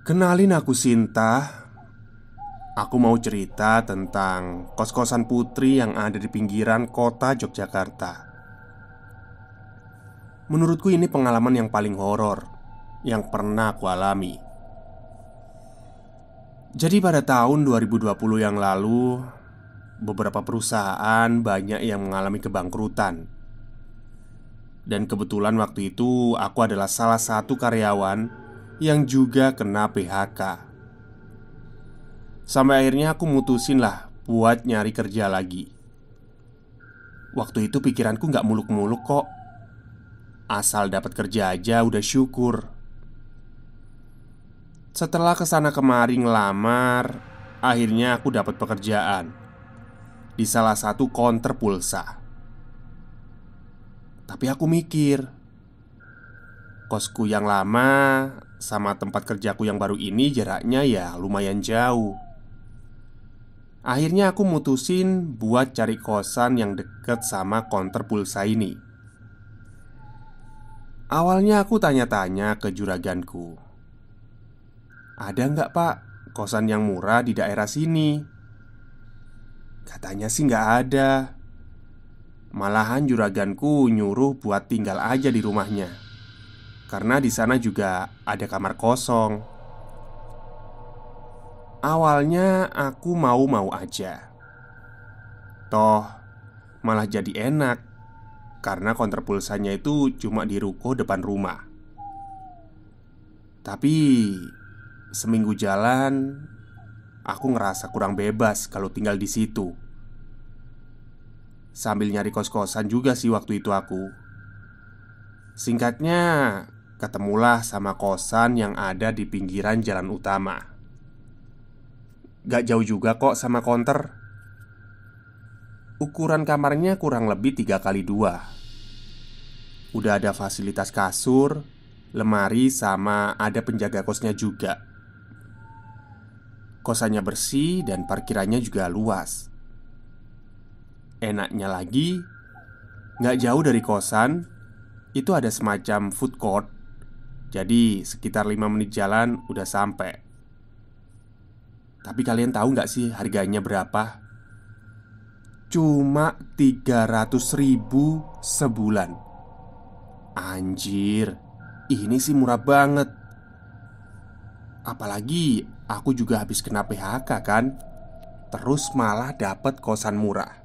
Kenalin, aku Sinta. Aku mau cerita tentang kos-kosan putri yang ada di pinggiran kota Yogyakarta. Menurutku ini pengalaman yang paling horor yang pernah aku alami. Jadi pada tahun 2020 yang lalu, beberapa perusahaan banyak yang mengalami kebangkrutan. Dan kebetulan waktu itu aku adalah salah satu karyawan yang juga kena PHK. Sampai akhirnya aku mutusin lah buat nyari kerja lagi. Waktu itu pikiranku nggak muluk-muluk kok. Asal dapat kerja aja udah syukur. Setelah kesana kemari ngelamar, akhirnya aku dapat pekerjaan di salah satu counter pulsa. Tapi aku mikir, kosku yang lama sama tempat kerjaku yang baru ini jaraknya ya lumayan jauh. Akhirnya aku mutusin buat cari kosan yang deket sama counter pulsa ini. Awalnya aku tanya-tanya ke juraganku, "Ada nggak pak kosan yang murah di daerah sini?" Katanya sih nggak ada. Malahan juraganku nyuruh buat tinggal aja di rumahnya, karena di sana juga ada kamar kosong. Awalnya aku mau-mau aja. Toh malah jadi enak, karena konter pulsanya itu cuma di ruko depan rumah. Tapi seminggu jalan, aku ngerasa kurang bebas kalau tinggal di situ. Sambil nyari kos-kosan juga sih waktu itu aku. Singkatnya, ketemulah sama kosan yang ada di pinggiran jalan utama. Gak jauh juga kok sama konter. Ukuran kamarnya kurang lebih 3x2. Udah ada fasilitas kasur, lemari, sama ada penjaga kosnya juga. Kosannya bersih dan parkirannya juga luas. Enaknya lagi, gak jauh dari kosan itu ada semacam food court. Jadi sekitar 5 menit jalan udah sampai. Tapi kalian tahu gak sih harganya berapa? Cuma 300.000 sebulan. Anjir, ini sih murah banget. Apalagi aku juga habis kena PHK kan. Terus malah dapat kosan murah.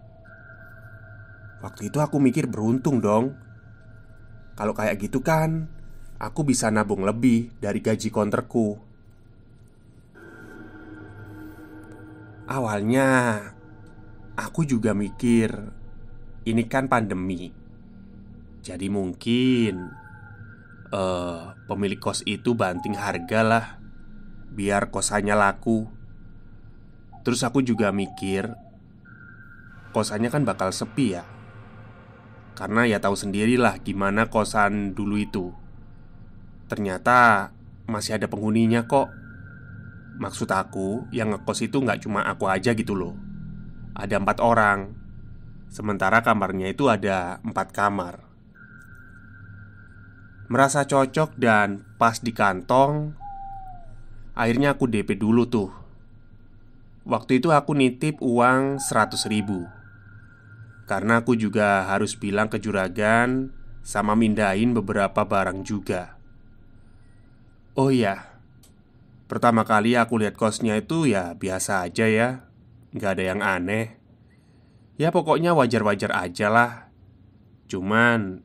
Waktu itu aku mikir beruntung dong. Kalau kayak gitu kan aku bisa nabung lebih dari gaji kontrakku. Awalnya aku juga mikir, ini kan pandemi. Jadi mungkin pemilik kos itu banting harga lah biar kosannya laku. Terus aku juga mikir, kosannya kan bakal sepi ya. Karena ya tahu sendirilah gimana kosan dulu itu. Ternyata masih ada penghuninya kok. Maksud aku, yang ngekos itu nggak cuma aku aja gitu loh. Ada 4 orang. Sementara kamarnya itu ada 4 kamar. Merasa cocok dan pas di kantong, akhirnya aku DP dulu tuh. Waktu itu aku nitip uang 100.000. Karena aku juga harus bilang ke juragan sama mindahin beberapa barang juga. Oh iya, pertama kali aku lihat kosnya itu ya biasa aja ya. Nggak ada yang aneh. Ya pokoknya wajar-wajar aja lah. Cuman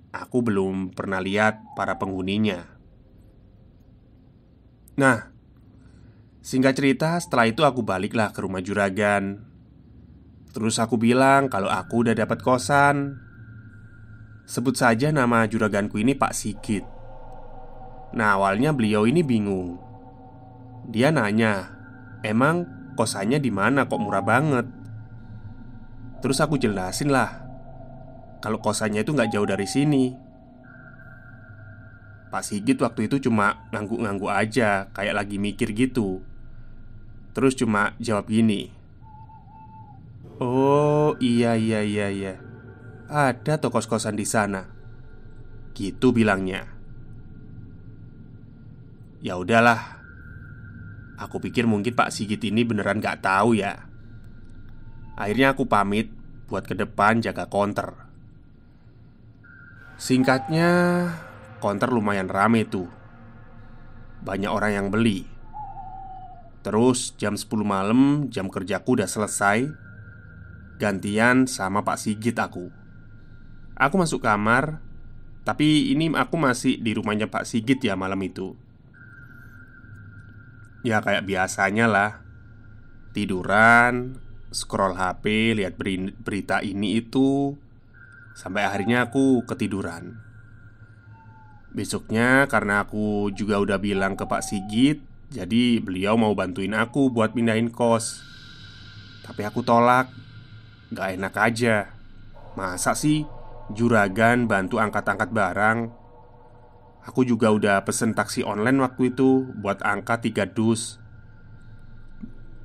aku belum pernah lihat para penghuninya. Nah, singkat cerita, setelah itu aku baliklah ke rumah juragan. Terus aku bilang kalau aku udah dapat kosan. Sebut saja nama juraganku ini Pak Sigit. Nah, awalnya beliau ini bingung. Dia nanya, "Emang kosannya di mana kok murah banget?" Terus aku jelasin lah kalau kosannya itu nggak jauh dari sini. Pak Sigit waktu itu cuma ngangguk-ngangguk aja, kayak lagi mikir gitu. Terus cuma jawab gini, "Oh iya iya iya iya, ada toko kos-kosan di sana." Gitu bilangnya. Ya udahlah, Aku pikir mungkin Pak Sigit ini beneran gak tahu ya. Akhirnya aku pamit buat ke depan jaga counter. Singkatnya, counter lumayan rame tuh. Banyak orang yang beli. Terus jam 10 malam, jam kerjaku udah selesai. Gantian sama Pak Sigit aku. Aku masuk kamar. Tapi ini aku masih di rumahnya Pak Sigit ya malam itu. Ya kayak biasanya lah, tiduran, scroll HP, lihat berita ini itu. Sampai akhirnya aku ketiduran. Besoknya karena aku juga udah bilang ke Pak Sigit, jadi beliau mau bantuin aku buat pindahin kos. Tapi aku tolak. Gak enak aja. Masa sih juragan bantu angkat-angkat barang? Aku juga udah pesen taksi online waktu itu buat angkat 3 dus.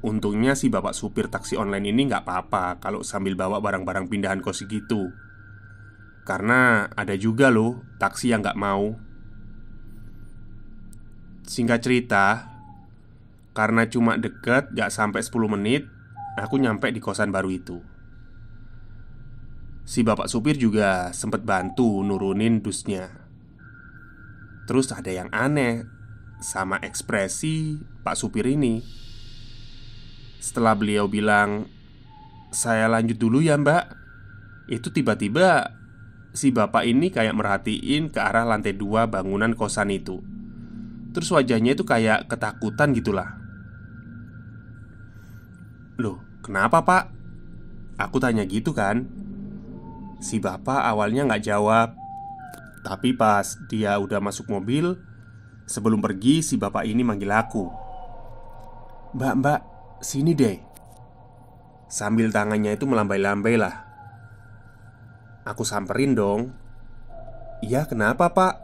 Untungnya si bapak supir taksi online ini gak apa-apa kalau sambil bawa barang-barang pindahan kos gitu. Karena ada juga loh taksi yang gak mau. Singkat cerita, karena cuma deket gak sampai 10 menit, aku nyampe di kosan baru itu. Si bapak supir juga sempet bantu nurunin dusnya. Terus ada yang aneh sama ekspresi Pak supir ini. Setelah beliau bilang, "Saya lanjut dulu ya mbak," itu tiba-tiba si bapak ini kayak merhatiin ke arah lantai 2 bangunan kosan itu. Terus wajahnya itu kayak ketakutan gitulah. "Loh, kenapa pak?" Aku tanya gitu kan. Si bapak awalnya nggak jawab. Tapi pas dia udah masuk mobil, sebelum pergi si bapak ini manggil aku. Mbak, sini deh." Sambil tangannya itu melambai-lambai lah. Aku samperin dong. "Iya kenapa pak?"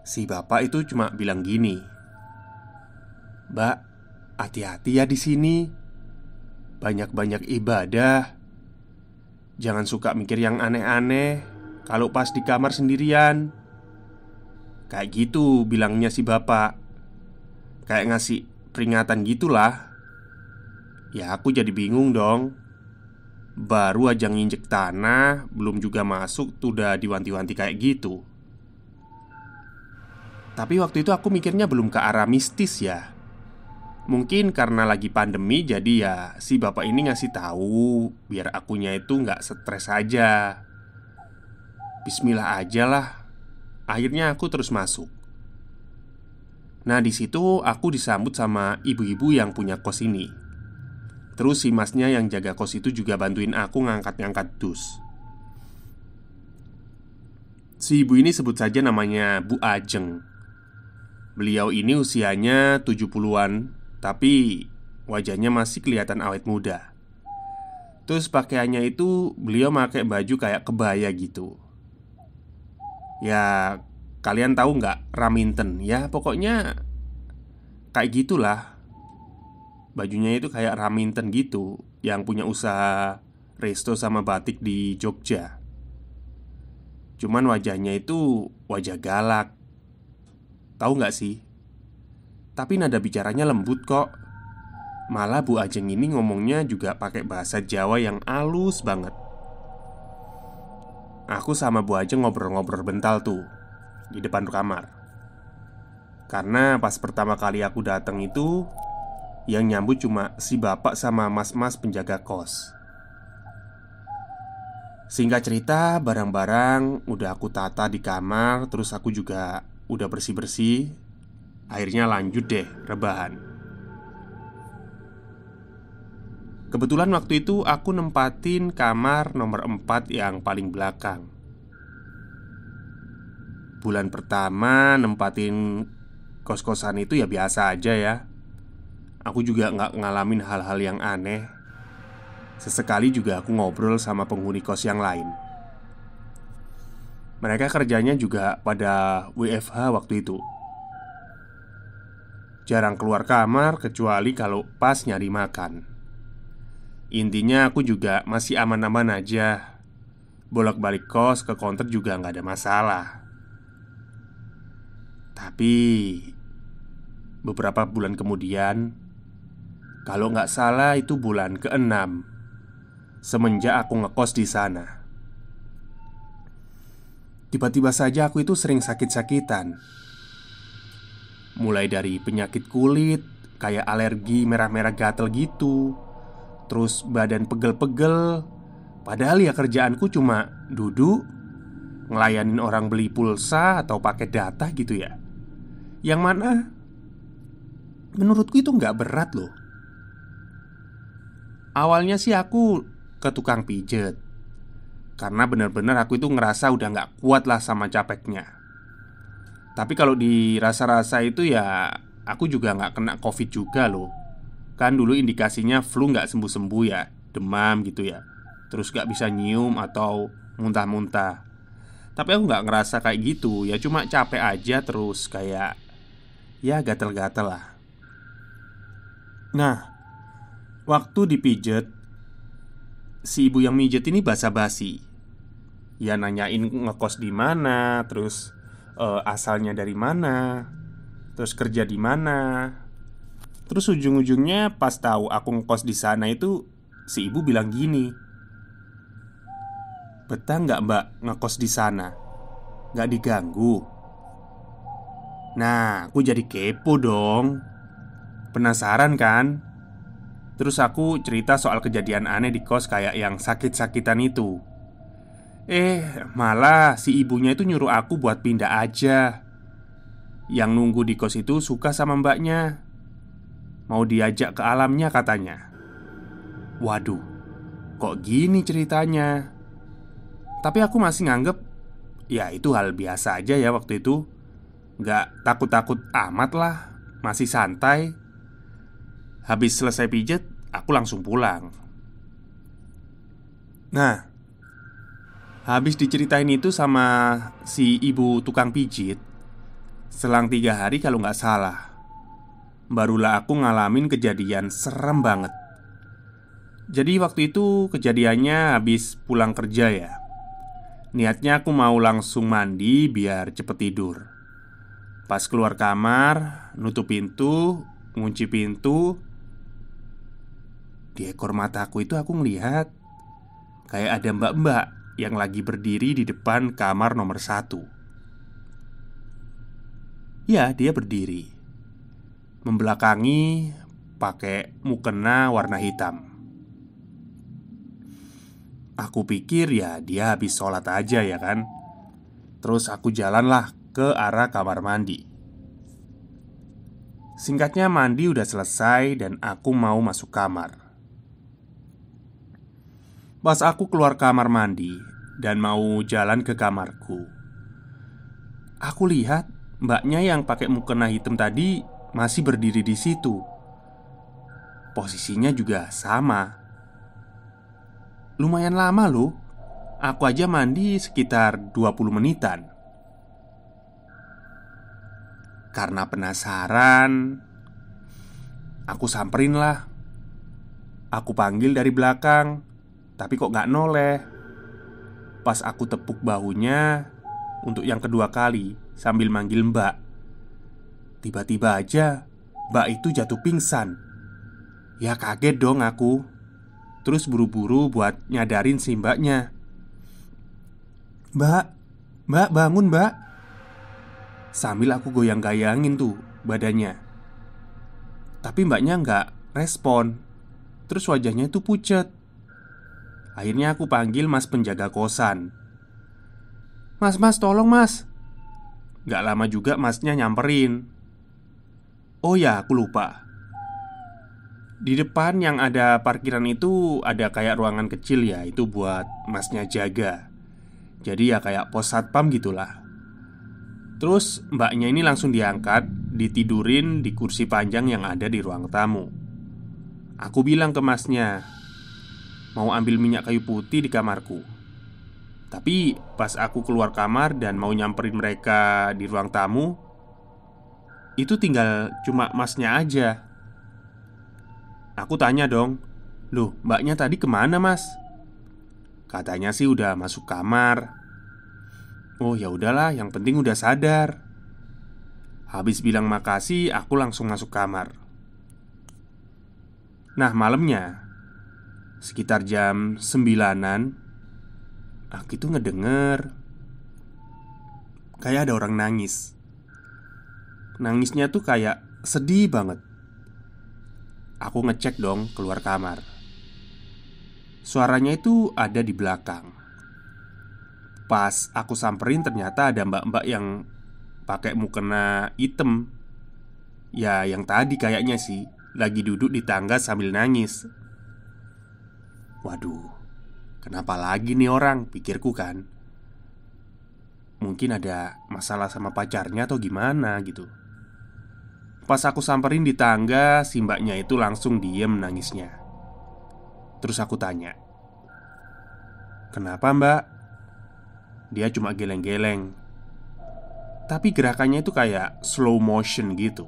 Si bapak itu cuma bilang gini, "Mbak, hati-hati ya di sini. Banyak-banyak ibadah. Jangan suka mikir yang aneh-aneh kalau pas di kamar sendirian." Kayak gitu bilangnya si bapak. Kayak ngasih peringatan gitulah. Ya aku jadi bingung dong. Baru aja nginjek tanah, belum juga masuk tuh udah diwanti-wanti kayak gitu. Tapi waktu itu aku mikirnya belum ke arah mistis ya. Mungkin karena lagi pandemi jadi ya si bapak ini ngasih tahu biar akunya itu nggak stres aja. Bismillah aja lah. Akhirnya aku terus masuk. Nah di situ aku disambut sama ibu-ibu yang punya kos ini. Terus si masnya yang jaga kos itu juga bantuin aku ngangkat-ngangkat dus. Si ibu ini sebut saja namanya Bu Ajeng. Beliau ini usianya 70-an, tapi wajahnya masih kelihatan awet muda. Terus pakaiannya itu beliau pakai baju kayak kebaya gitu. Ya kalian tahu nggak Raminten? Ya pokoknya kayak gitulah. Bajunya itu kayak Raminten gitu, yang punya usaha resto sama batik di Jogja. Cuman wajahnya itu wajah galak. Tahu nggak sih? Tapi nada bicaranya lembut kok. Malah Bu Ajeng ini ngomongnya juga pakai bahasa Jawa yang halus banget. Aku sama Bu Ajeng ngobrol-ngobrol bentar tuh di depan kamar. Karena pas pertama kali aku datang itu yang nyambut cuma si bapak sama mas-mas penjaga kos. Singkat cerita, barang-barang udah aku tata di kamar. Terus aku juga udah bersih-bersih. Akhirnya lanjut deh rebahan. Kebetulan waktu itu aku nempatin kamar nomor 4 yang paling belakang. Bulan pertama nempatin kos-kosan itu ya biasa aja ya. Aku juga nggak ngalamin hal-hal yang aneh. Sesekali juga aku ngobrol sama penghuni kos yang lain. Mereka kerjanya juga pada WFH waktu itu. Jarang keluar kamar kecuali kalau pas nyari makan. Intinya aku juga masih aman-aman aja. Bolak-balik kos ke counter juga nggak ada masalah. Tapi beberapa bulan kemudian, kalau nggak salah itu bulan ke-6 semenjak aku ngekos di sana. Tiba-tiba saja aku itu sering sakit-sakitan. Mulai dari penyakit kulit, kayak alergi merah-merah gatel gitu. Terus badan pegel-pegel. Padahal ya kerjaanku cuma duduk, ngelayanin orang beli pulsa atau pakai data gitu ya. Yang mana menurutku itu nggak berat loh. Awalnya sih aku ke tukang pijet, karena benar-benar aku itu ngerasa udah nggak kuat lah sama capeknya. Tapi kalau dirasa-rasa itu ya aku juga nggak kena covid juga loh. Kan dulu indikasinya flu nggak sembuh-sembuh ya, demam gitu ya. Terus nggak bisa nyium atau muntah-muntah. Tapi aku nggak ngerasa kayak gitu. Ya cuma capek aja terus kayak ya gatel-gatel lah. Nah, waktu dipijet, si ibu yang mijet ini basa-basi. Ya nanyain ngekos di mana, terus asalnya dari mana, terus kerja di mana. Terus ujung-ujungnya pas tahu aku ngekos di sana itu si ibu bilang gini, "Betah nggak mbak ngekos di sana? Nggak diganggu?" Nah, aku jadi kepo dong. Penasaran kan? Terus aku cerita soal kejadian aneh di kos kayak yang sakit-sakitan itu. Malah si ibunya itu nyuruh aku buat pindah aja. Yang nunggu di kos itu suka sama mbaknya, mau diajak ke alamnya katanya. Waduh, kok gini ceritanya? Tapi aku masih nganggep ya itu hal biasa aja ya waktu itu. Nggak takut-takut amat lah, masih santai. Habis selesai pijet, aku langsung pulang. Nah, habis diceritain itu sama si ibu tukang pijit, selang 3 hari kalau nggak salah, barulah aku ngalamin kejadian serem banget. Jadi waktu itu kejadiannya habis pulang kerja ya. Niatnya aku mau langsung mandi biar cepet tidur. Pas keluar kamar, nutup pintu, ngunci pintu, di ekor mataku itu aku ngelihat kayak ada mbak-mbak yang lagi berdiri di depan kamar nomor 1. Ya, dia berdiri membelakangi pakai mukena warna hitam. Aku pikir ya dia habis sholat aja ya kan. Terus aku jalanlah ke arah kamar mandi. Singkatnya mandi udah selesai dan aku mau masuk kamar. Pas aku keluar kamar mandi dan mau jalan ke kamarku, aku lihat mbaknya yang pakai mukena hitam tadi masih berdiri di situ. Posisinya juga sama. Lumayan lama loh. Aku aja mandi sekitar 20 menitan. Karena penasaran, aku samperin lah. Aku panggil dari belakang, tapi kok gak noleh. Pas aku tepuk bahunya untuk yang kedua kali sambil manggil mbak, tiba-tiba aja mbak itu jatuh pingsan. Ya kaget dong aku. Terus buru-buru buat nyadarin si mbaknya. "Mbak, mbak bangun mbak." Sambil aku goyang-gayangin tuh badannya. Tapi mbaknya nggak respon. Terus wajahnya tuh pucet. Akhirnya aku panggil mas penjaga kosan. Mas, tolong mas." Gak lama juga masnya nyamperin. Oh ya, aku lupa. Di depan yang ada parkiran itu ada kayak ruangan kecil ya. Itu buat masnya jaga. Jadi ya kayak pos satpam gitulah. Terus mbaknya ini langsung diangkat, ditidurin di kursi panjang yang ada di ruang tamu. Aku bilang ke masnya, mau ambil minyak kayu putih di kamarku. Tapi pas aku keluar kamar dan mau nyamperin mereka di ruang tamu, itu tinggal cuma masnya aja. Aku tanya dong, "Loh, mbaknya tadi kemana mas?" Katanya sih udah masuk kamar. Oh ya udahlah, yang penting udah sadar. Habis bilang makasih, aku langsung masuk kamar. Nah, malamnya sekitar jam 9-an, aku itu ngedenger kayak ada orang nangis. Nangisnya tuh kayak sedih banget. Aku ngecek dong keluar kamar. Suaranya itu ada di belakang. Pas aku samperin ternyata ada mbak-mbak yang pakai mukena hitam. Ya yang tadi kayaknya sih, lagi duduk di tangga sambil nangis. Waduh, kenapa lagi nih orang, pikirku kan. Mungkin ada masalah sama pacarnya atau gimana gitu. Pas aku samperin di tangga, si mbaknya itu langsung diem nangisnya. Terus aku tanya, "Kenapa mbak?" Dia cuma geleng-geleng, tapi gerakannya itu kayak slow motion gitu.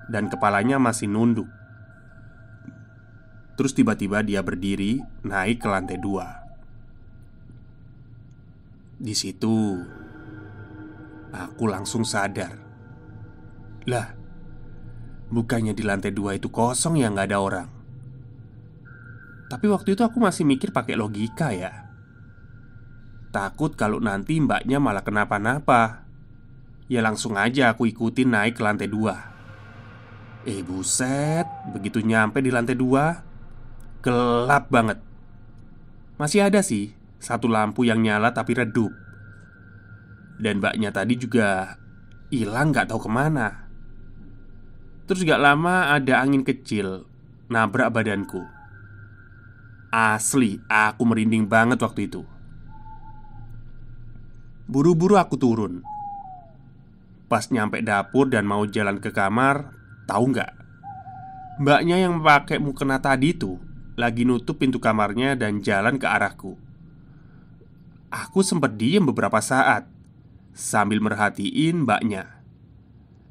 Dan kepalanya masih nunduk. Terus tiba-tiba dia berdiri, naik ke lantai 2. Di situ aku langsung sadar. Lah, bukannya di lantai 2 itu kosong ya, nggak ada orang. Tapi waktu itu aku masih mikir pakai logika ya. Takut kalau nanti mbaknya malah kenapa-napa. Ya langsung aja aku ikutin naik ke lantai 2. Buset, begitu nyampe di lantai 2, gelap banget. Masih ada sih satu lampu yang nyala tapi redup. Dan mbaknya tadi juga hilang gak tahu kemana. Terus gak lama ada angin kecil nabrak badanku. Asli, aku merinding banget waktu itu. Buru-buru aku turun. Pas nyampe dapur dan mau jalan ke kamar, tahu nggak? Mbaknya yang pakai mukena tadi tuh lagi nutup pintu kamarnya dan jalan ke arahku. Aku sempat diem beberapa saat sambil merhatiin mbaknya.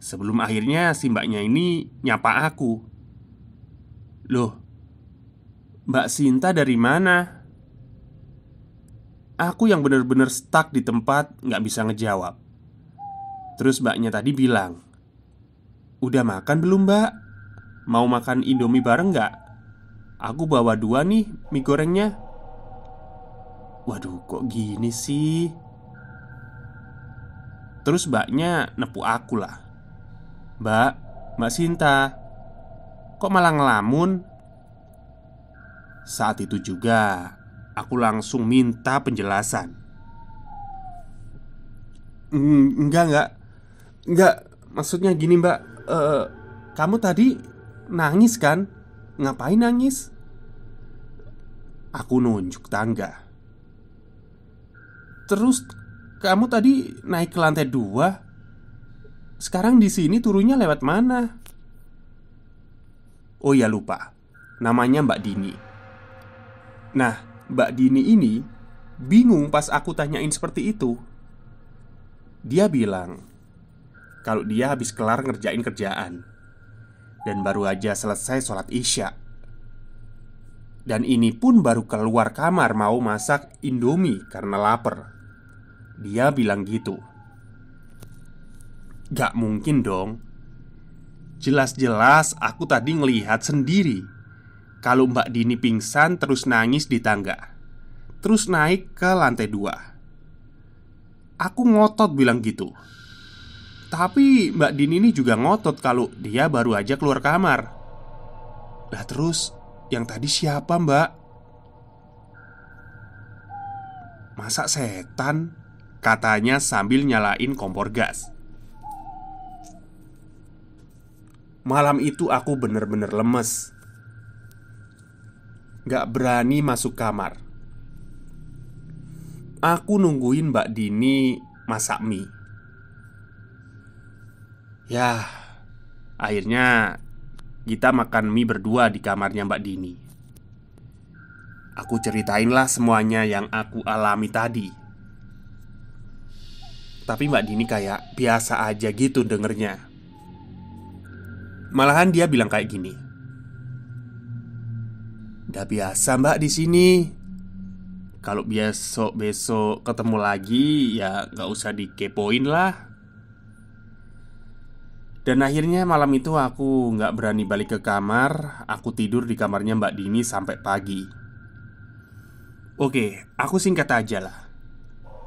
Sebelum akhirnya si mbaknya ini nyapa aku. "Loh, Mbak Sinta dari mana?" Aku yang bener-bener stuck di tempat, gak bisa ngejawab. Terus mbaknya tadi bilang, "Udah makan belum mbak? Mau makan Indomie bareng gak? Aku bawa 2 nih mie gorengnya." Waduh, kok gini sih? Terus mbaknya nepuk aku lah. Mbak Sinta, kok malah ngelamun?" Saat itu juga aku langsung minta penjelasan. Enggak, maksudnya gini mbak, kamu tadi nangis kan? Ngapain nangis?" Aku nunjuk tangga. "Terus kamu tadi naik ke lantai 2. Sekarang di sini turunnya lewat mana?" Oh ya lupa, namanya Mbak Dini. Nah, Mbak Dini ini bingung pas aku tanyain seperti itu. Dia bilang kalau dia habis kelar ngerjain kerjaan dan baru aja selesai sholat isya. Dan ini pun baru keluar kamar mau masak Indomie karena lapar. Dia bilang gitu. Gak mungkin dong. Jelas-jelas aku tadi ngelihat sendiri kalau Mbak Dini pingsan terus nangis di tangga, terus naik ke lantai 2. Aku ngotot bilang gitu. Tapi Mbak Dini ini juga ngotot kalau dia baru aja keluar kamar. Lah terus yang tadi siapa mbak? "Masa setan?" katanya sambil nyalain kompor gas. Malam itu aku bener-bener lemes. Gak berani masuk kamar. Aku nungguin Mbak Dini masak mie. Ya, akhirnya kita makan mie berdua di kamarnya Mbak Dini. Aku ceritainlah semuanya yang aku alami tadi. Tapi Mbak Dini kayak biasa aja gitu dengernya. Malahan dia bilang kayak gini, "Udah biasa mbak di sini. Kalau besok ketemu lagi ya gak usah dikepoin lah." Dan akhirnya malam itu aku nggak berani balik ke kamar. Aku tidur di kamarnya Mbak Dini sampai pagi. Oke, aku singkat aja lah,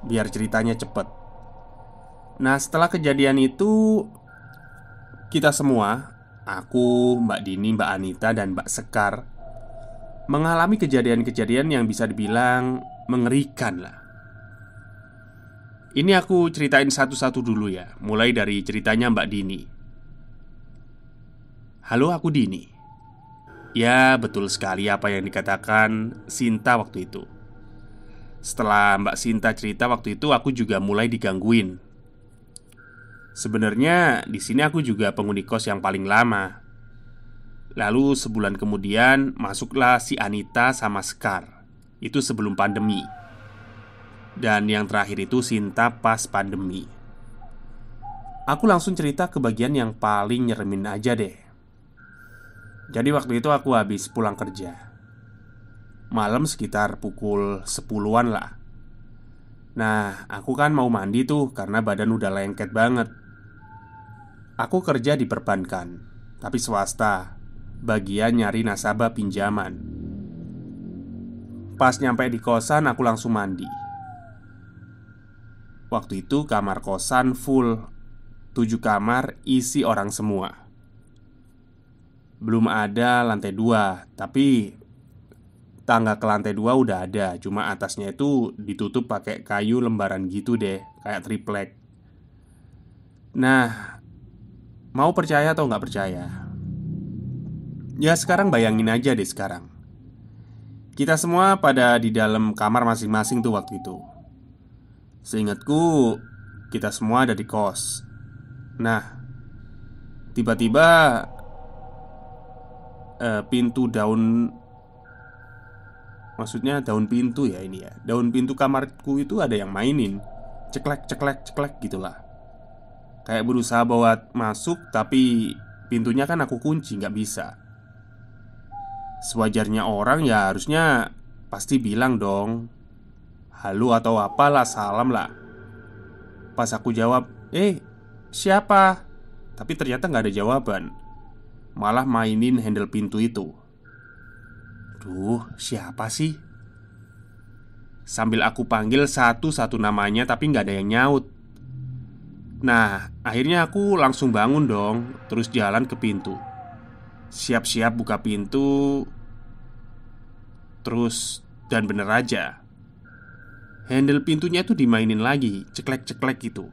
biar ceritanya cepet. Nah, setelah kejadian itu, kita semua, aku, Mbak Dini, Mbak Anita, dan Mbak Sekar, mengalami kejadian-kejadian yang bisa dibilang mengerikan lah. Ini aku ceritain satu-satu dulu ya, mulai dari ceritanya Mbak Dini. Halo, aku Dini. Ya, betul sekali apa yang dikatakan Sinta waktu itu. Setelah Mbak Sinta cerita waktu itu, aku juga mulai digangguin. Sebenarnya di sini aku juga penghuni kos yang paling lama. Lalu sebulan kemudian masuklah si Anita sama Sekar. Itu sebelum pandemi. Dan yang terakhir itu Sinta pas pandemi. Aku langsung cerita ke bagian yang paling nyeremin aja deh. Jadi waktu itu aku habis pulang kerja malam sekitar pukul 10-an lah. Nah, aku kan mau mandi tuh karena badan udah lengket banget. Aku kerja di perbankan, tapi swasta, bagian nyari nasabah pinjaman. Pas nyampe di kosan aku langsung mandi. Waktu itu kamar kosan full, 7 kamar isi orang semua. Belum ada lantai 2, tapi tangga ke lantai 2 udah ada. Cuma atasnya itu ditutup pakai kayu lembaran gitu deh, kayak triplek. Nah, mau percaya atau nggak percaya, ya sekarang bayangin aja deh sekarang. Kita semua pada di dalam kamar masing-masing tuh waktu itu. Seingatku, kita semua ada di kos. Nah, tiba-tiba pintu daun, maksudnya daun pintu ya ini ya, daun pintu kamarku itu ada yang mainin. Ceklek, ceklek, ceklek gitulah. Kayak berusaha bawa masuk, tapi pintunya kan aku kunci, nggak bisa. Sewajarnya orang ya harusnya pasti bilang dong, halo atau apalah, salam lah. Pas aku jawab, siapa? Tapi ternyata nggak ada jawaban. Malah mainin handle pintu itu. Duh, siapa sih? Sambil aku panggil satu-satu namanya tapi nggak ada yang nyaut. Nah, akhirnya aku langsung bangun dong, terus jalan ke pintu. Siap-siap buka pintu. Terus, dan bener aja, handle pintunya tuh dimainin lagi, ceklek-ceklek gitu.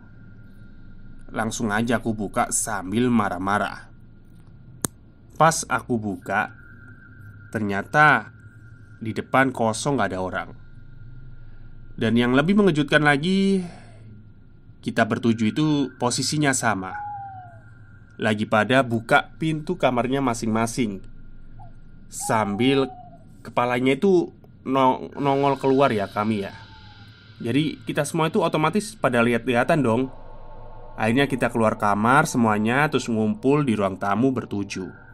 Langsung aja aku buka sambil marah-marah. Pas aku buka, ternyata di depan kosong gak ada orang. Dan yang lebih mengejutkan lagi, kita bertujuh itu posisinya sama, lagi pada buka pintu kamarnya masing-masing, sambil kepalanya itu nongol keluar ya kami ya. Jadi kita semua itu otomatis pada lihat-lihatan dong. Akhirnya kita keluar kamar semuanya, terus ngumpul di ruang tamu bertujuh.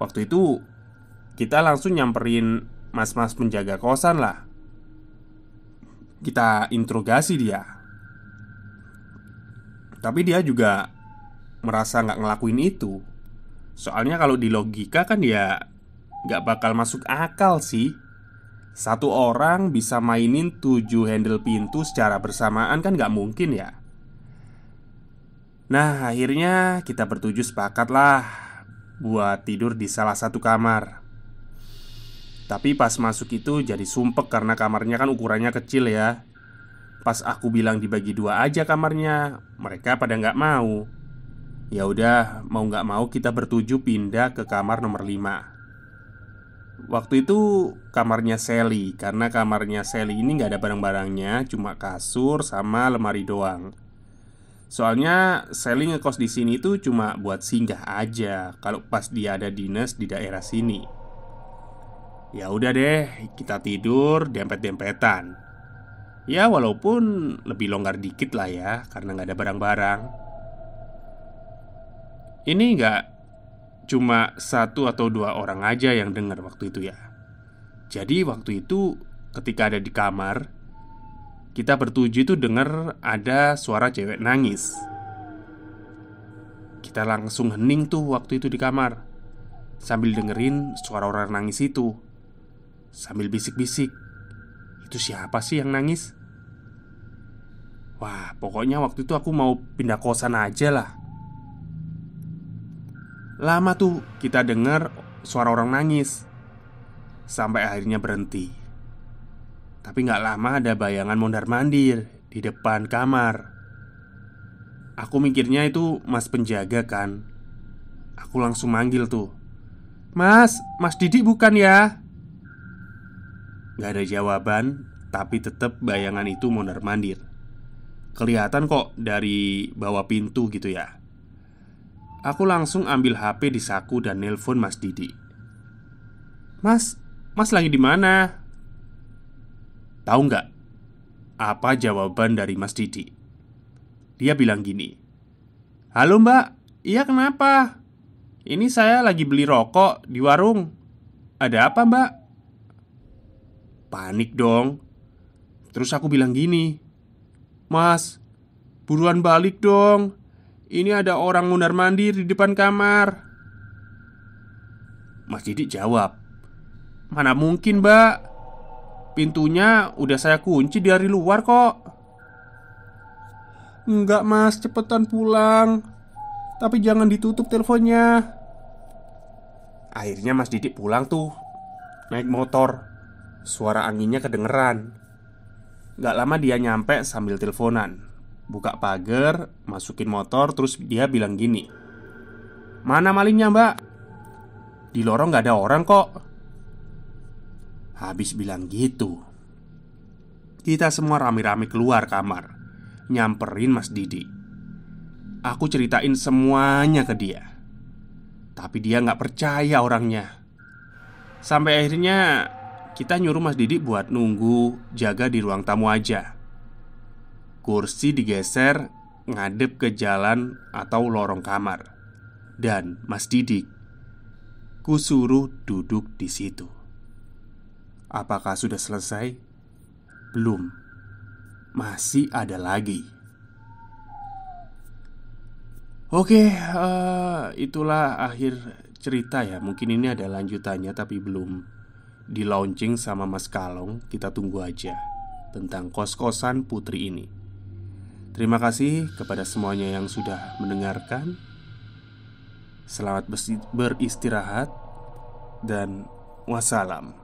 Waktu itu kita langsung nyamperin mas-mas penjaga kosan lah. Kita interogasi dia. Tapi dia juga merasa gak ngelakuin itu. Soalnya kalau di logika kan ya gak bakal masuk akal sih. Satu orang bisa mainin 7 handle pintu secara bersamaan kan gak mungkin ya. Nah, akhirnya kita bertujuh sepakat lah buat tidur di salah satu kamar. Tapi pas masuk itu jadi sumpek karena kamarnya kan ukurannya kecil ya. Pas aku bilang dibagi 2 aja kamarnya, mereka pada nggak mau. Ya udah, mau nggak mau kita bertujuh pindah ke kamar nomor 5. Waktu itu kamarnya Sally, karena kamarnya Sally ini nggak ada barang-barangnya, cuma kasur sama lemari doang. Soalnya Sally ngekos di sini tuh cuma buat singgah aja kalau pas dia ada dinas di daerah sini. Ya udah deh, kita tidur dempet-dempetan. Ya walaupun lebih longgar dikit lah ya, karena nggak ada barang-barang. Ini nggak cuma 1 atau 2 orang aja yang dengar waktu itu ya. Jadi waktu itu ketika ada di kamar, kita bertujuh itu dengar ada suara cewek nangis. Kita langsung hening tuh waktu itu di kamar, sambil dengerin suara orang nangis itu. Sambil bisik-bisik, "Itu siapa sih yang nangis?" Wah, pokoknya waktu itu aku mau pindah kosan aja lah. Lama tuh kita denger suara orang nangis, sampai akhirnya berhenti. Tapi gak lama ada bayangan mondar-mandir di depan kamar. Aku mikirnya itu mas penjaga kan. Aku langsung manggil tuh, Mas Didi bukan ya?" Gak ada jawaban, tapi tetap bayangan itu mondar-mandir. Kelihatan kok dari bawah pintu gitu ya. Aku langsung ambil HP di saku dan nelpon Mas Didi. Mas lagi di mana?" Tahu nggak apa jawaban dari Mas Didi? Dia bilang gini, "Halo mbak, iya kenapa? Ini saya lagi beli rokok di warung. Ada apa mbak?" Panik dong. Terus aku bilang gini, "Mas, buruan balik dong. Ini ada orang mondar-mandir di depan kamar." Mas Didi jawab, "Mana mungkin mbak, pintunya udah saya kunci dari luar kok." "Enggak mas, cepetan pulang. Tapi jangan ditutup teleponnya." Akhirnya Mas Didi pulang tuh, naik motor. Suara anginnya kedengeran. Gak lama dia nyampe sambil teleponan, buka pagar, masukin motor. Terus dia bilang gini, "Mana malingnya mbak? Di lorong gak ada orang kok." Habis bilang gitu, kita semua rame-rame keluar kamar, nyamperin Mas Didi. Aku ceritain semuanya ke dia, tapi dia gak percaya orangnya. Sampai akhirnya kita nyuruh Mas Didi buat nunggu jaga di ruang tamu aja. Kursi digeser ngadep ke jalan atau lorong kamar. Dan Mas Didi kusuruh duduk di situ. Apakah sudah selesai? Belum. Masih ada lagi. Oke, itulah akhir cerita ya. Mungkin ini ada lanjutannya tapi belum di launching sama Mas Kalong. Kita tunggu aja tentang kos-kosan putri ini. Terima kasih kepada semuanya yang sudah mendengarkan. Selamat beristirahat dan wassalam.